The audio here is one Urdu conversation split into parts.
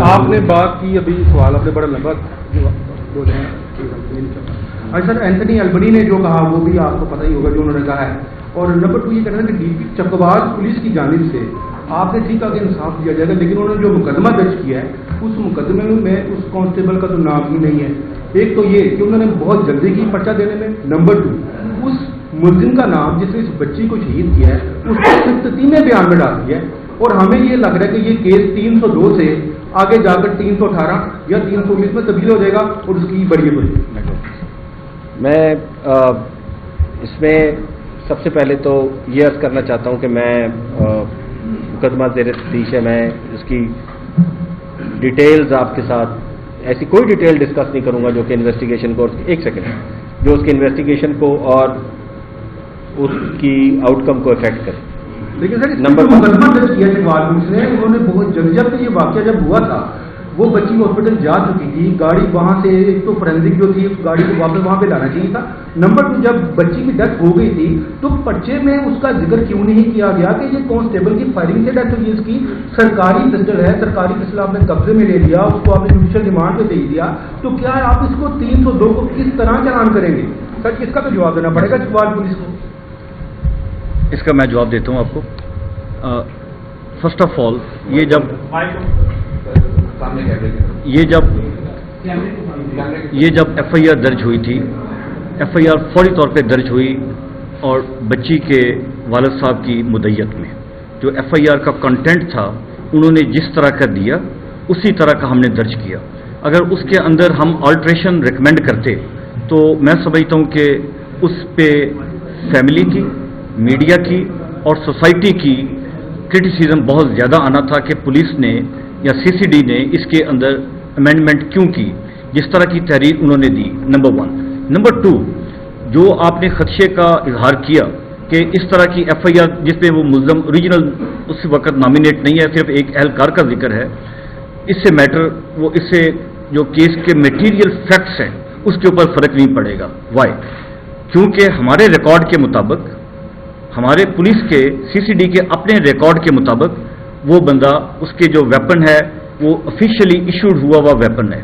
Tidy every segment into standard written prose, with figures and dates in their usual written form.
آپ نے بات کی ابھی سوال آپ نے بڑا لمبا سر اینتھنی البنی نے جو کہا وہ بھی آپ کو پتہ ہی ہوگا جو انہوں نے کہا ہے. اور نمبر 2 یہ کہنا ہے کہ ڈی پی چکواز پولیس کی جانب سے آپ نے ٹھیک ہے کہ انصاف دیا جائے گا، لیکن انہوں نے جو مقدمہ درج کیا ہے اس مقدمے میں اس کانسٹیبل کا تو نام ہی نہیں ہے. ایک تو یہ کہ انہوں نے بہت جلدی کی پرچہ دینے میں، نمبر 2 اس ملزم کا نام جس نے اس بچی کو شہید کیا ہے اس کو تینوں بیان میں ڈال دیا ہے. اور ہمیں یہ لگ رہا ہے کہ یہ کیس 302 سے آگے جا کر 318 یا 319 میں تبدیل ہو جائے گا اور اس کی بڑی بڑی. میں اس میں سب سے پہلے تو یہ عرض کرنا چاہتا ہوں کہ میں مقدمہ زیر تفتیش ہے، میں اس کی ڈیٹیلز آپ کے ساتھ ایسی کوئی ڈیٹیل ڈسکس نہیں کروں گا جو کہ انویسٹیگیشن کو ایک سیکنڈ جو اس کی انویسٹیگیشن کو اور اس کی آؤٹ کم کو افیکٹ کرے. لیکن سر نمبر مقدمہ درج کیا چکوال پولیس نے، انہوں نے بہت جلدی جب یہ واقعہ جب ہوا تھا وہ بچی ہاسپٹل جا چکی تھی، گاڑی وہاں سے ایک تو فورینسک جو تھی گاڑی کو واپس وہاں پہ لانا چاہیے تھا. نمبر 2 جب بچی کی ڈیتھ ہو گئی تھی تو پرچے میں اس کا ذکر کیوں نہیں کیا گیا کہ یہ کانسٹیبل کی فائرنگ سے ڈیتھ ہوئی؟ اس کی سرکاری پسٹل ہے، سرکاری پسٹل آپ نے قبضے میں لے لیا، اس کو آپ نے جوڈیشل ریمانڈ پہ بھیج دیا، تو کیا آپ اس کو 302 کو کس طرح چلان کریں گے؟ سر اس کا تو جواب دینا پڑے گا چکوال پولیس کو. اس کا میں جواب دیتا ہوں آپ کو. فرسٹ آف آل یہ جب ایف آئی آر درج ہوئی تھی، ایف آئی آر فوری طور پہ درج ہوئی اور بچی کے والد صاحب کی مدعیت میں جو ایف آئی آر کا کنٹینٹ تھا انہوں نے جس طرح کا دیا اسی طرح کا ہم نے درج کیا. اگر اس کے اندر ہم آلٹریشن ریکمینڈ کرتے تو میں سمجھتا ہوں کہ اس پہ فیملی کی، میڈیا کی اور سوسائٹی کی کرٹیسزم بہت زیادہ آنا تھا کہ پولیس نے یا سی سی ڈی نے اس کے اندر امینڈمنٹ کیوں کی جس طرح کی تحریر انہوں نے دی. نمبر 1. نمبر 2 جو آپ نے خدشے کا اظہار کیا کہ اس طرح کی ایف آئی آر جس میں وہ ملزم اوریجنل اس وقت نامینیٹ نہیں ہے، صرف ایک اہلکار کا ذکر ہے، اس سے میٹر وہ اس سے جو کیس کے میٹیریل فیکٹس ہیں اس کے اوپر فرق نہیں پڑے گا. وائی؟ کیونکہ ہمارے ریکارڈ کے مطابق، ہمارے پولیس کے سی سی ڈی کے اپنے ریکارڈ کے مطابق وہ بندہ اس کے جو ویپن ہے وہ آفیشیلی ایشوڈ ہوا ہوا ویپن ہے،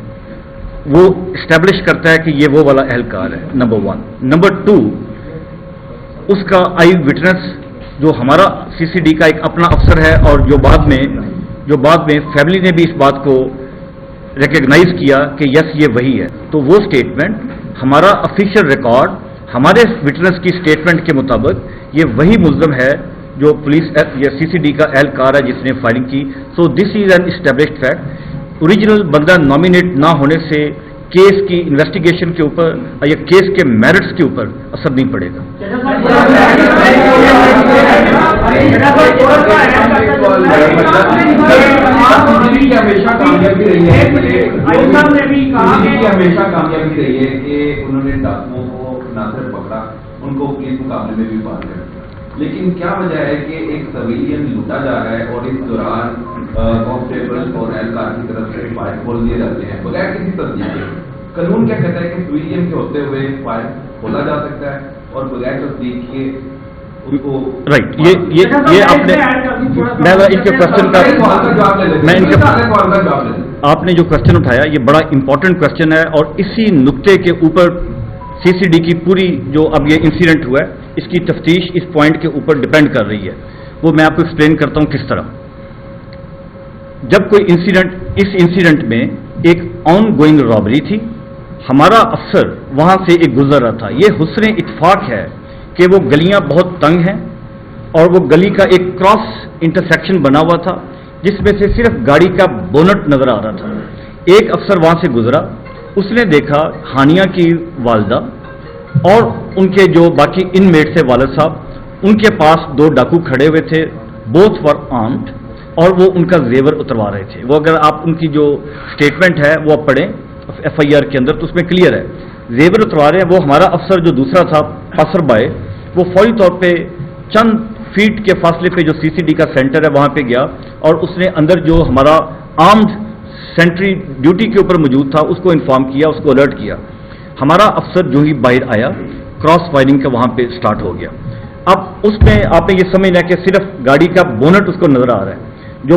وہ اسٹیبلش کرتا ہے کہ یہ وہ والا اہلکار ہے. نمبر 1. نمبر 2 اس کا آئی وٹنس جو ہمارا سی سی ڈی کا ایک اپنا افسر ہے اور جو بعد میں فیملی نے بھی اس بات کو ریکگنائز کیا کہ یس یہ وہی ہے، تو وہ اسٹیٹمنٹ ہمارا آفیشیل ریکارڈ ہمارے وٹنس کی اسٹیٹمنٹ کے مطابق یہ وہی ملزم ہے جو پولیس یا سی سی ڈی کا اہلکار ہے جس نے فائرنگ کی. So this is an established fact. Original بندہ نامینیٹ نہ ہونے سے کیس کی انویسٹیگیشن کے اوپر یا کیس کے میرٹس کے اوپر اثر نہیں پڑے گا. ہمیشہ کامیابی رہی ہے کہ انہوں نے ڈاکوؤں کو نہ صرف پکڑا، ان کو پولیس مقابلے میں بھی پال کر. لیکن کیا وجہ ہے کہ ایک سویلین لوٹا جا رہا ہے اور اس دوران کانسٹیبل اور اہلکار کی طرف سے فائر کھول دیے جاتے ہیں بغیر کسی تصدیق کے؟ قانون کیا کہتا ہے کہ سویلین کے ہوتے ہوئے فائر کھولا جا سکتا ہے اور بغیر تصدیق کے اس کو رائٹ. یہ آپ نے ان کے کوشچن کا آپ نے جو کوشچن اٹھایا یہ بڑا امپورٹنٹ کوشچن ہے اور اسی نقطے کے اوپر سی سی ڈی کی پوری جو اب یہ انسیڈنٹ ہوا ہے اس کی تفتیش اس پوائنٹ کے اوپر ڈپینڈ کر رہی ہے. وہ میں آپ کو ایکسپلین کرتا ہوں کس طرح. جب کوئی انسیڈنٹ، اس انسیڈنٹ میں ایک آن گوئنگ رابری تھی، ہمارا افسر وہاں سے ایک گزر رہا تھا. یہ حسن اتفاق ہے کہ وہ گلیاں بہت تنگ ہیں اور وہ گلی کا ایک کراس انٹرسیکشن بنا ہوا تھا جس میں سے صرف گاڑی کا بونٹ نظر آ رہا تھا. ایک افسر وہاں سے گزرا، اس نے دیکھا ہانیہ کی والدہ اور ان کے جو باقی ان میٹ سے والد صاحب، ان کے پاس 2 ڈاکو کھڑے ہوئے تھے، بوتھ ور آرمڈ، اور وہ ان کا زیور اتروا رہے تھے. وہ اگر آپ ان کی جو اسٹیٹمنٹ ہے وہ پڑھیں ایف آئی آر کے اندر تو اس میں کلیئر ہے زیور اتروا رہے ہیں. وہ ہمارا افسر جو دوسرا تھا پاسر بائے، وہ فوری طور پہ چند فیٹ کے فاصلے پہ جو سی سی ڈی کا سینٹر ہے وہاں پہ گیا اور اس نے اندر جو ہمارا آرمڈ سینٹری ڈیوٹی کے اوپر موجود تھا اس کو انفارم کیا، اس کو الرٹ کیا. ہمارا افسر جو ہی باہر آیا کراس فائرنگ کا وہاں پہ سٹارٹ ہو گیا. اب اس میں آپ نے یہ سمجھنا ہے کہ صرف گاڑی کا بونٹ اس کو نظر آ رہا ہے. جو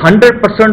100%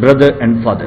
brother and father.